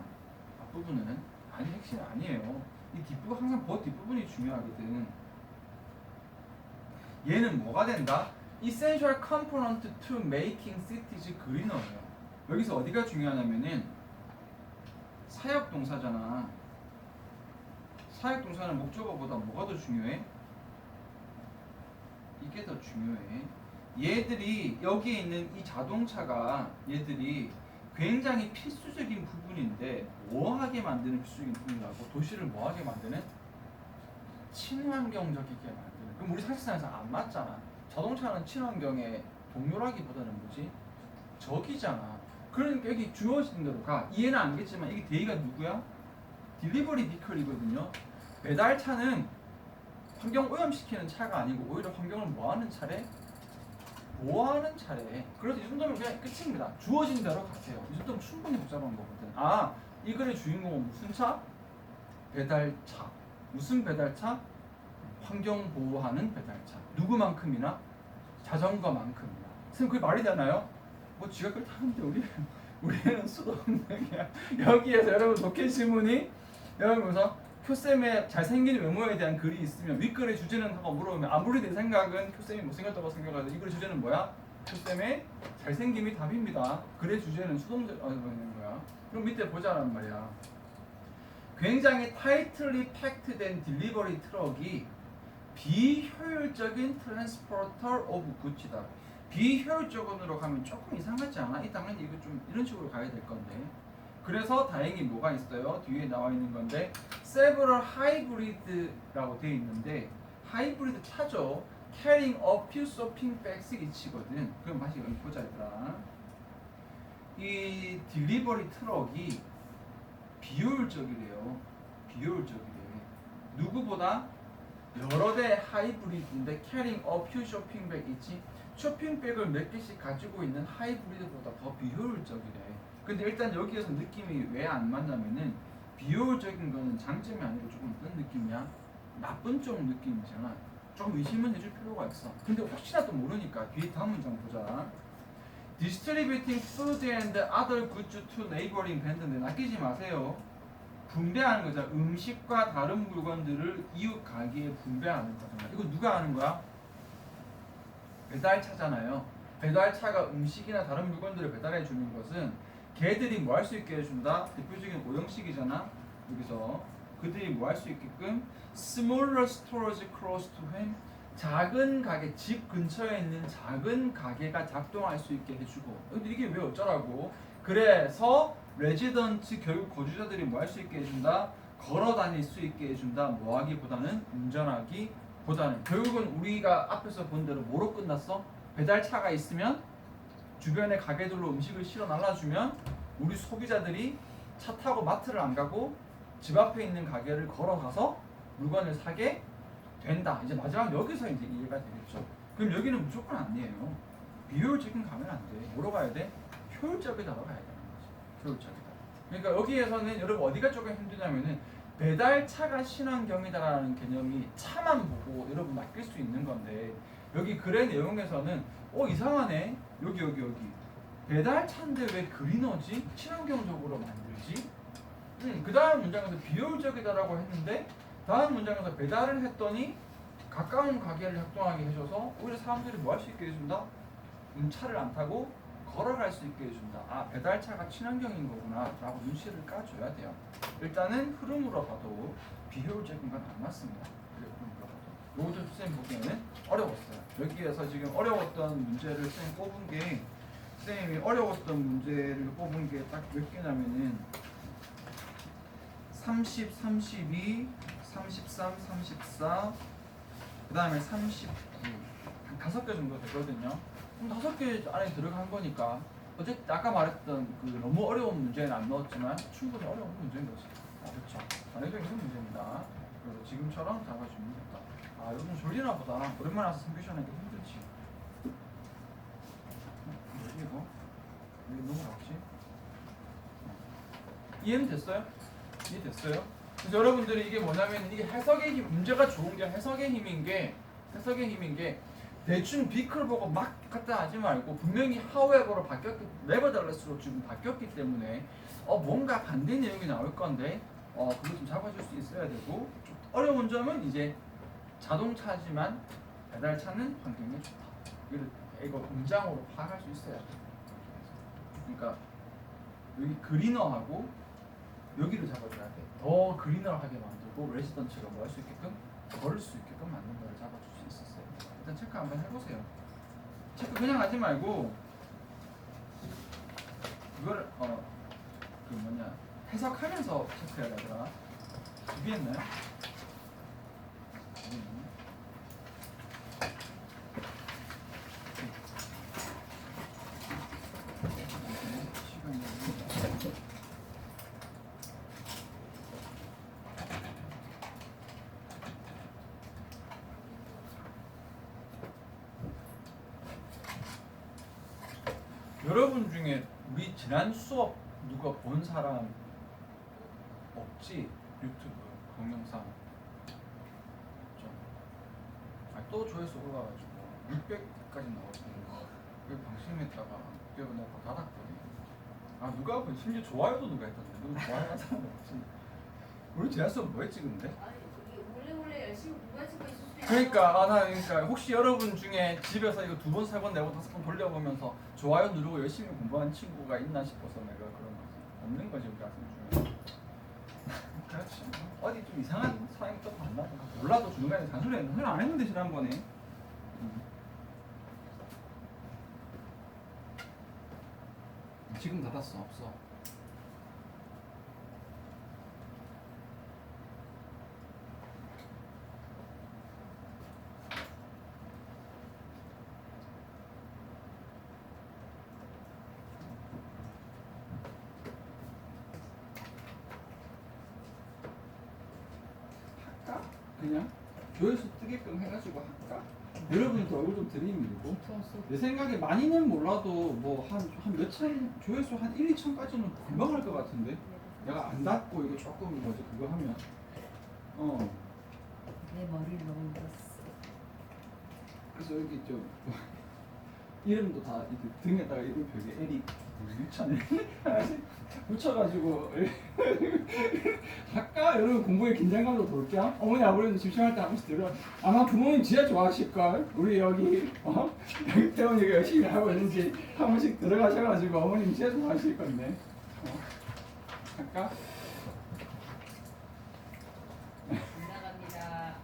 앞부분은 아니 핵심 아니에요. 이 뒷부분 항상 뒷부분이 중요하거든. 얘는 뭐가 된다? Essential component to making cities greener예요. 여기서 어디가 중요하냐면은 사역동사잖아. 사역동사는 목적어보다 뭐가 더 중요해? 이게 더 중요해. 얘들이 여기에 있는 이 자동차가 얘들이 굉장히 필수적인 부분인데 뭐하게 만드는 필수적인 부분이라고? 도시를 뭐하게 만드는? 친환경적이게 만드는. 그럼 우리 사실상에서 안 맞잖아. 자동차는 친환경에 동요라기보다는 뭐지? 적이잖아. 그러니까 여기 주어진 대로 가. 이해는 안 겠지만 이게 대의가 누구야? 딜리버리 비클이거든요. 배달차는 환경 오염시키는 차가 아니고 오히려 환경을 뭐하는 차래? 보호하는 차례. 그래서 이 정도면 그냥 끝입니다. 주어진 대로 가세요. 이 정도면 충분히 복잡한 거거든. 아, 이 글의 주인공은 무슨 차? 배달차. 무슨 배달차? 환경 보호하는 배달차. 누구만큼이나? 자전거만큼이나. 선생님 그게 말이 되나요? 뭐 지가 그걸 타는데 우리는 수동능이야. 여기에서 여러분 독해 지문이 여러분서 교쌤의 잘생긴 외모에 대한 글이 있으면 윗글의 주제는 하고 물어보면 아무리 내 생각은 교쌤이 못생겼다고 생각하는데 이 글의 주제는 뭐야? 교쌤의 잘생김이 답입니다. 글의 주제는 수동적 있는 거야. 그럼 밑에 보자란 말이야. 굉장히 타이틀리 팩트된 딜리버리 트럭이 비효율적인 트랜스포터 오브 굿이다. 비효율적으로 가면 조금 이상하지 않아? 이 당연히 이거 좀 이런 식으로 가야 될 건데. 그래서 다행히 뭐가 있어요? 뒤에 나와 있는 건데 several hybrid라고 되어 있는데 하이브리드 차죠. carrying a few shopping bags 이치거든. 그럼 다시 여기 보자 얘들아. 이 딜리버리 트럭이 비효율적이래요. 비효율적이래. 누구보다? 여러 대 하이브리드인데 carrying a few shopping bag 있지? 쇼핑백을 몇 개씩 가지고 있는 하이브리드보다 더 비효율적이래. 근데 일단 여기에서 느낌이 왜 안 맞냐면은 비효율적인 거는 장점이 아니고 조금 어떤 느낌이야? 나쁜 쪽 느낌이잖아. 조금 의심은 해줄 필요가 있어. 근데 혹시나 또 모르니까 뒤에 다음 문장 보자. Distributing food and other goods to neighboring vendor인데 낚이지 마세요. 분배하는 거잖아. 음식과 다른 물건들을 이웃 가게에 분배하는 거잖아. 이거 누가 하는 거야? 배달차잖아요. 배달차가 음식이나 다른 물건들을 배달해 주는 것은 걔들이 뭐 할 수 있게 해준다? 대표적인 오형식이잖아. 여기서 그들이 뭐 할 수 있게끔 smaller stores close to home, 작은 가게, 집 근처에 있는 작은 가게가 작동할 수 있게 해주고. 근데 이게 왜 어쩌라고? 그래서 레지던트 결국 거주자들이 뭐 할 수 있게 해준다? 걸어 다닐 수 있게 해준다. 뭐 하기보다는 운전하기보다는. 결국은 우리가 앞에서 본 대로 뭐로 끝났어? 배달차가 있으면 주변에 가게들로 음식을 실어 날라주면 우리 소비자들이 차 타고 마트를 안 가고 집 앞에 있는 가게를 걸어가서 물건을 사게 된다. 이제 마지막 여기서 이제 이해가 되겠죠. 그럼 여기는 무조건 아니에요. 비효율적인 가면 안 돼. 뭐로 가야 돼? 효율적이다로 가야 되는 거지. 효율적이다. 그러니까 여기에서는 여러분 어디가 조금 힘드냐면은 배달차가 친환경이다라는 개념이 차만 보고 여러분 맡길 수 있는 건데 여기 글의 내용에서는 이상하네. 여기 배달차인데 왜 그리너지? 친환경적으로 만들지? 그 다음 문장에서 비효율적이다라고 했는데 다음 문장에서 배달을 했더니 가까운 가게를 작동하게 해줘서 오히려 사람들이 뭐 할 수 있게 해준다? 차를 안 타고 걸어갈 수 있게 해준다. 아, 배달차가 친환경인 거구나 라고 눈치를 까줘야 돼요. 일단은 흐름으로 봐도 비효율적인 건 안 맞습니다. 요것도 선생님 보기에는 어려웠어요. 여기에서 지금 어려웠던 문제를 선생님 뽑은 게 선생님이 어려웠던 문제를 뽑은 게 딱 몇 개냐면은 30, 32, 33, 34, 그 다음에 39, 한 5개 정도 되거든요. 그럼 5개 안에 들어간 거니까 어쨌든 아까 말했던 그 너무 어려운 문제는 안 넣었지만 충분히 어려운 문제인 거지. 그렇죠. 단회적인 문제입니다. 그래서 지금처럼 잡아주면 된다. 아, 요즘 졸리나 보다. 오랜만에 와서 성교시하니까 힘들지. 뭐지 이거? 왜 넘어갔지? 이해는 됐어요? 이해됐어요? 그래서 여러분들이 이게 뭐냐면 이게 해석의 힘, 문제가 좋은 게 해석의 힘인 게 대충 비클 보고 막 갖다 하지 말고 분명히 however로 바뀌었기 nevertheless로 지금 바뀌었기 때문에 뭔가 반대 내용이 나올 건데 그거 좀 잡아줄 수 있어야 되고 좀 어려운 점은 이제 자동차지만 배달차는 환경에 좋다. 이거 문장으로 파악할 수 있어야 돼. 그러니까 여기 그리너하고 여기를 잡아줘야 돼. 더 그리너하게 만들고 레지던트가 뭐 할 수 있게끔 걸을 수 있게끔 만든 걸 잡아줄 수 있었어요. 일단 체크 한번 해보세요. 체크 그냥 하지 말고 그걸 그 뭐냐 해석하면서 체크해야 되더라. 준비했나요? 여러분 중에 우리 지난 수업 누가 본 사람 없지? 유튜브 동영상 또 조회수 올라가지고 600까지 나왔거든요. 그 방심했다가 내가 다 닫았거든요. 누가 본 심지어 좋아요도 누가 했던데 누가 좋아요 한 사람 없지? 우리 지난 수업 뭐 했지 근데? 원래 열심히 공부하시고 있을 수 있어요. 그러니까 혹시 여러분 중에 집에서 이거 2번, 3번, 4번, 5번 돌려보면서 좋아요 누르고 열심히 공부한 친구가 있나 싶어서 내가 그런 거지. 없는 거지 우리 학생 중에. 그렇지. 어디 좀 이상한 사람이 또 만나서 몰라도 주는 거 아니라 잔소리는 사실 안 했는데 지난번에. 지금 닫았어 없어. 그냥 조회수 뜨게끔 해가지고 할까? 여러분도 얼굴 좀 들이밀고 내 생각에 많이는 몰라도 뭐 한 몇천 조회수 한 1, 2천까지는 금방 할 것 같은데 내가 안 닫고 이거 조금 뭐지 그거 하면 내 머리를 너무 밀었어. 그래서 여기 좀 이름도 다 이렇게 등에다가 이름 벽에 에릭 유찬 하나씩 붙여가지고 할까? 여러분 공부에 긴장감도 돌게요. 어머니 아버지도 집중할 때 한 번씩 들어. 아마 부모님 진짜 좋아하실걸. 우리 여기 태원이가 열심히 하고 있는지 한 번씩 들어가셔가지고 어머님 진짜 좋아하실 건데 할까? 나갑니다.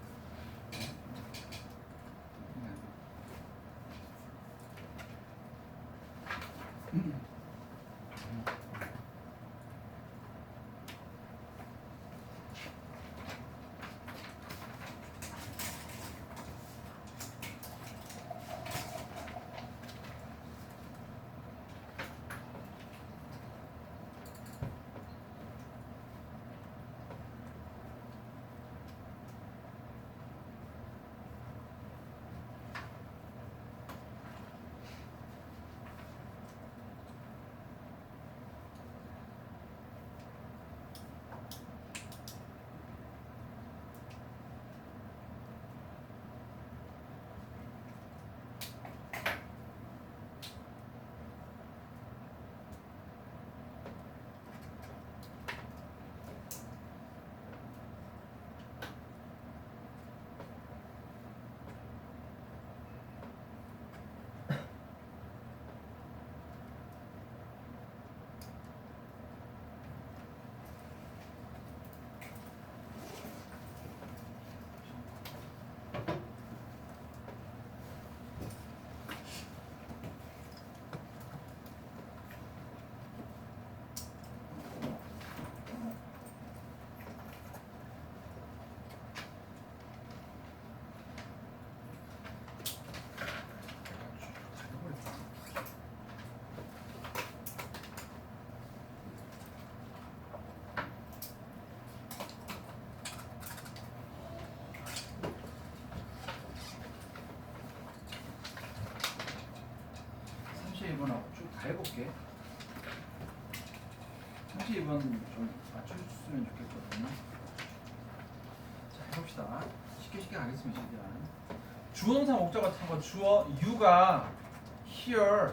해볼게. 32번 좀 맞춰줬으면 좋겠거든요. 자, 해봅시다. 쉽게 가겠습니다. 최대한. 주어동사 목적어 참고 주어 you가 here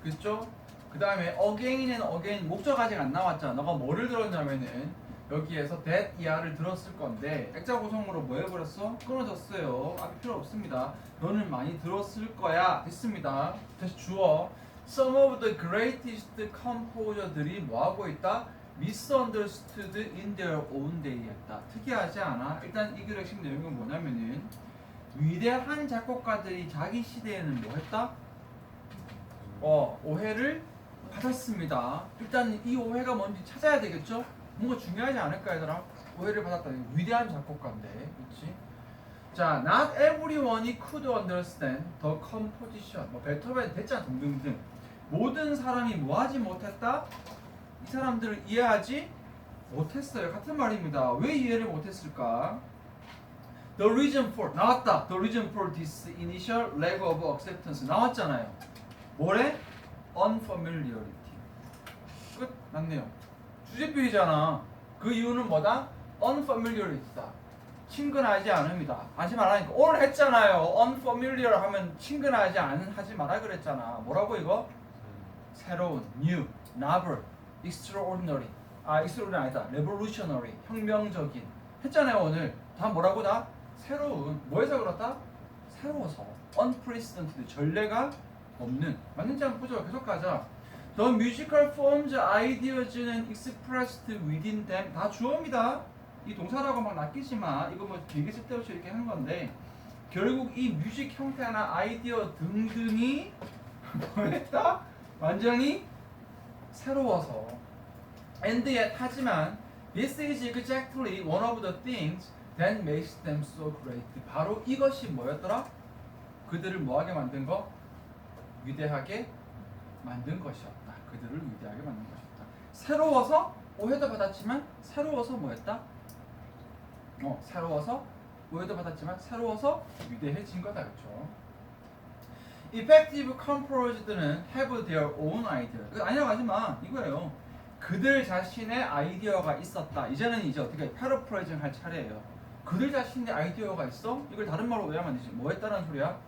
그죠? 그 다음에 again은 again 목적 아직 안 나왔잖아. 너가 뭐를 들었냐면은 여기에서 that 이하를 들었을 건데 액자 구성으로 뭐 해버렸어? 끊어졌어요. 앞이 필요 없습니다. 너는 많이 들었을 거야. 됐습니다. 다시 주어 Some of the greatest composer들이 뭐하고 있다? misunderstood in their own day 했다. 특이하지 않아? 일단 이 글의 핵심 내용은 뭐냐면은 위대한 작곡가들이 자기 시대에는 뭐 했다? 오해를 받았습니다. 일단 이 오해가 뭔지 찾아야 되겠죠? 뭔가 중요하지 않을까 얘들아? 오해를 받았다. 위대한 작곡가인데, 그렇지? 자, not everyone could understand the composition. 뭐 베토벤 됐잖아 등등등. 모든 사람이 뭐하지 못했다? 이 사람들을 이해하지 못했어요. 같은 말입니다. 왜 이해를 못했을까? The reason for 나왔다. The reason for this initial lack of acceptance 나왔잖아요. 뭐래? Unfamiliarity. 끝. 맞네요. 주제표이잖아. 그 이유는 뭐다? Unfamiliarity다. 친근하지 않습니다. 하지 말라니까. 오늘 했잖아요. Unfamiliar 하면 친근하지 않은 하지 마라 그랬잖아. 뭐라고 이거? 새로운, new, novel, extraordinary. extraordinary 아니다. revolutionary, 혁명적인. 했잖아요 오늘. 다 뭐라고 다? 새로운. 뭐해서 그렇다? 새로워서. unprecedented. 전례가 없는. 맞는지 한번 보죠. 계속 가자. The musical forms, ideas는 expressed within them. 다 주어입니다. 이 동사라고 막 낚이지 마. 이거 뭐 길게 쓸데없이 이렇게 하는 건데 결국 이 뮤직 형태나 아이디어 등등이 뭐했다? 완전히 새로워서. And yet 하지만 this is exactly one of the things that makes them so great. 바로 이것이 뭐였더라? 그들을 뭐하게 만든 거? 위대하게 만든 것이었다. 그들을 위대하게 만든 것이었다. 새로워서 오해도 받았지만 새로워서 뭐였다? 새로워서 오해도 받았지만 새로워서 위대해진 거다. 그렇죠? Effective composer들은 have their own idea. 아니라고 하지 마. 이거예요. 그들 자신의 아이디어가 있었다. 이제는 이제 어떻게 패러프레이징 할 차례예요. 그들 자신의 아이디어가 있어? 이걸 다른 말로 외우면 안 되지. 뭐 했다는 소리야?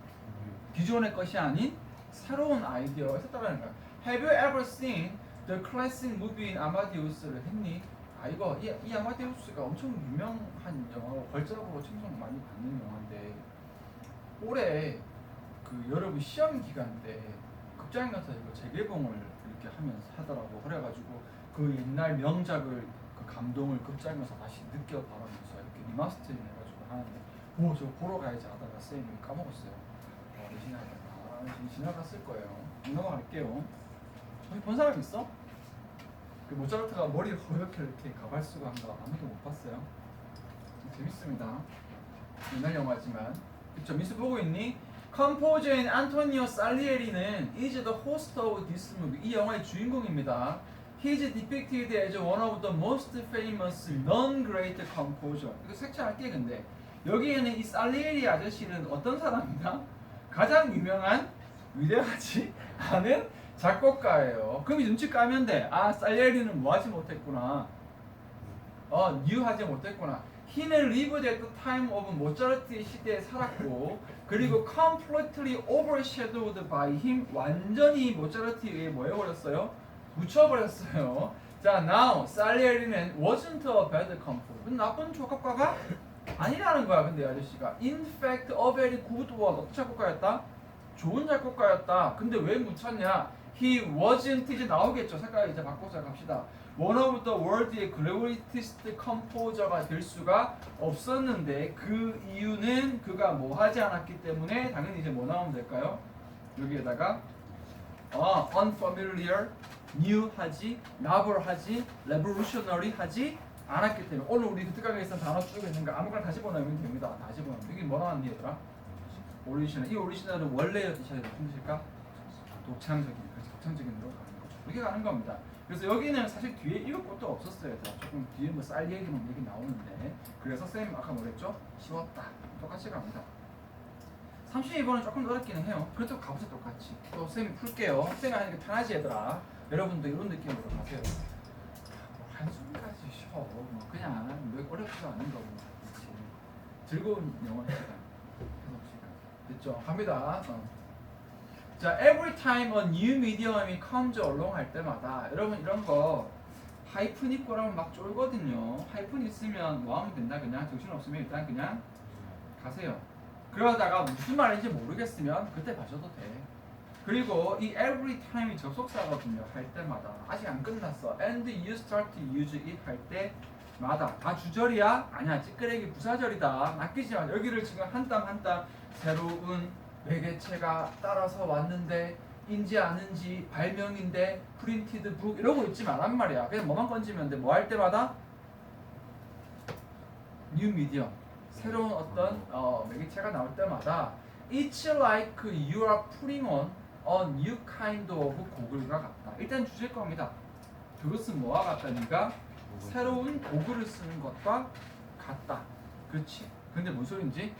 기존의 것이 아닌 새로운 아이디어가 있었다는 거야. Have you ever seen the classic movie in Amadeus를 했니? 이거 이 아마데우스가 엄청 유명한 영화고 걸작으로 칭송 많이 받는 영화인데 올해 그 여러분 시험 기간 때 극장에 가서 이거 재개봉을 이렇게 하면서 하더라고. 그래가지고 그 옛날 명작을 그 감동을 극장에서 다시 느껴보면서 이렇게 리마스터링 해가지고 하는데 저거 보러 가야지 하다가 쌤이 까먹었어요. 지나갔을 거예요. 넘어갈게요. 여기 본 사람 있어? 그 모차르트가 머리 허옇게 이렇게 가발수가 한 거 아무도 못 봤어요. 재밌습니다. 옛날 영화지만. 그쵸? 미스 보고 있니? 컴포저인 안토니오 살리에리는 is the host of this movie. 이 영화의 주인공입니다. He is depicted as one of the most famous non-great composer. 이거 색칠할게. 근데 여기에는 이 살리에리 아저씨는 어떤 사람이다? 가장 유명한 위대하지 않은 작곡가예요. 그럼 이 눈치 까면 돼. 살리에리는 뭐 하지 못했구나. new 하지 못했구나. He는 lived at the time of 모차르트의 시대에 살았고 그리고 completely overshadowed by him. 완전히 모차르트에 의해 뭐 해버렸어요? 묻혀버렸어요. 자, now 살리에리는 wasn't a bad composer. 나쁜 작곡가가 아니라는 거야. 근데 이 아저씨가 in fact a very good one. 어떤 작곡가였다? 좋은 작곡가였다. 근데 왜 묻혔냐? He wasn't 이제 나오겠죠. 색깔 이제 바꿔서 갑시다. One of the world의 greatest composer가 될 수가 없었는데 그 이유는 그가 뭐 하지 않았기 때문에 당연히 이제 뭐 나오면 될까요? 여기에다가 unfamiliar, new 하지, novel 하지, revolutionary 하지 않았기 때문에 오늘 우리 특강에 있는 단어 쭉 있는 거 아무거나 다 집어넣으면 됩니다. 다 집어넣으면. 이게 뭐 나왔니 얘들아? 오리지널. 이 오리지널은 원래의 뜻이 무슨 뜻일까? 독창적인. 그래서 독창적인으로 가는 거죠. 이렇게 가는 겁니다. 그래서 여기는 사실 뒤에 읽을 것도 없었어요. 조금 뒤에 뭐 쌀 얘기만 얘기 나오는데 그래서 쌤 아까 뭐랬죠? 쉬웠다. 똑같이 갑니다. 32번은 조금 어렵기는 해요. 그래도 가보세요. 똑같이. 또 쌤이 풀게요. 쌤이 하니까 편하지 얘들아. 여러분도 이런 느낌으로 가세요. 한숨까지 쉬어. 뭐 그냥 어렵지도 않은 거고. 즐거운 영어 시간. 해봅시다. 됐죠? 갑니다. 자, every time a new medium이 comes along 할 때마다 여러분 이런 거 하이픈 있고 라면 막 쫄거든요. 하이픈 있으면 뭐 하면 된다? 그냥 정신 없으면 일단 그냥 가세요. 그러다가 무슨 말인지 모르겠으면 그때 봐줘도 돼. 그리고 이 every time이 접속사거든요. 할 때마다 아직 안 끝났어. and you start to use it 할 때마다 다 주절이야? 아니야, 찌끄레기 부사절이다. 낚이지만 여기를 지금 한 땀 한 땀 새로운 매개체가 따라서 왔는데 인지 아는지 발명인데 프린티드 북 이러고 있지 말란 말이야. 그냥 뭐만 건지면 돼. 뭐 할 때마다 new medium 새로운 어떤 매개체가 나올 때마다 It's like you are putting on a new kind of 고글과 같다. 일단 주실 겁니다. 그것은 뭐와 같다? 네가 새로운 고글을 쓰는 것과 같다. 그렇지. 근데 뭔 소린지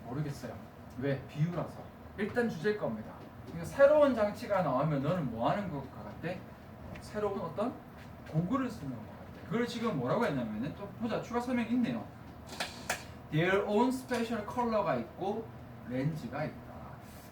모르겠어요. 왜? 비유라서. 일단 주실 겁니다. 그러니까 새로운 장치가 나오면 너는 뭐 하는 것 같대? 새로운 어떤 고글을 쓰는 것 같대. 그걸 지금 뭐라고 했냐면은 또 보자. 추가 설명 있네요. Their own special 컬러가 있고 렌즈가 있다.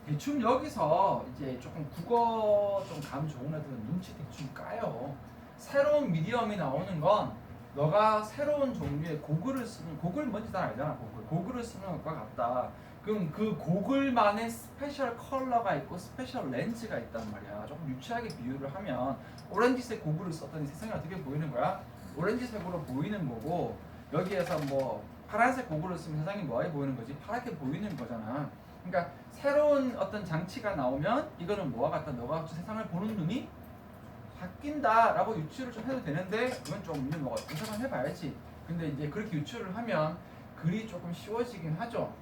대충 여기서 이제 조금 국어 좀 감 좋은 애들은 눈치 대충 까요. 새로운 미디엄이 나오는 건 너가 새로운 종류의 고글을 쓰는, 고글 뭔지 다 알잖아. 고글을 쓰는 것과 같다. 그럼 그 고글만의 스페셜 컬러가 있고 스페셜 렌즈가 있단 말이야. 조금 유치하게 비유를 하면 오렌지색 고글을 썼더니 세상이 어떻게 보이는 거야? 오렌지색으로 보이는 거고, 여기에서 뭐 파란색 고글을 쓰면 세상이 뭐하게 보이는 거지? 파랗게 보이는 거잖아. 그러니까 새로운 어떤 장치가 나오면 이거는 뭐와 같다? 너가 세상을 보는 눈이 바뀐다라고 유추를 좀 해도 되는데 그건 좀 뭐가 분석을 해봐야지. 근데 이제 그렇게 유추를 하면 글이 조금 쉬워지긴 하죠.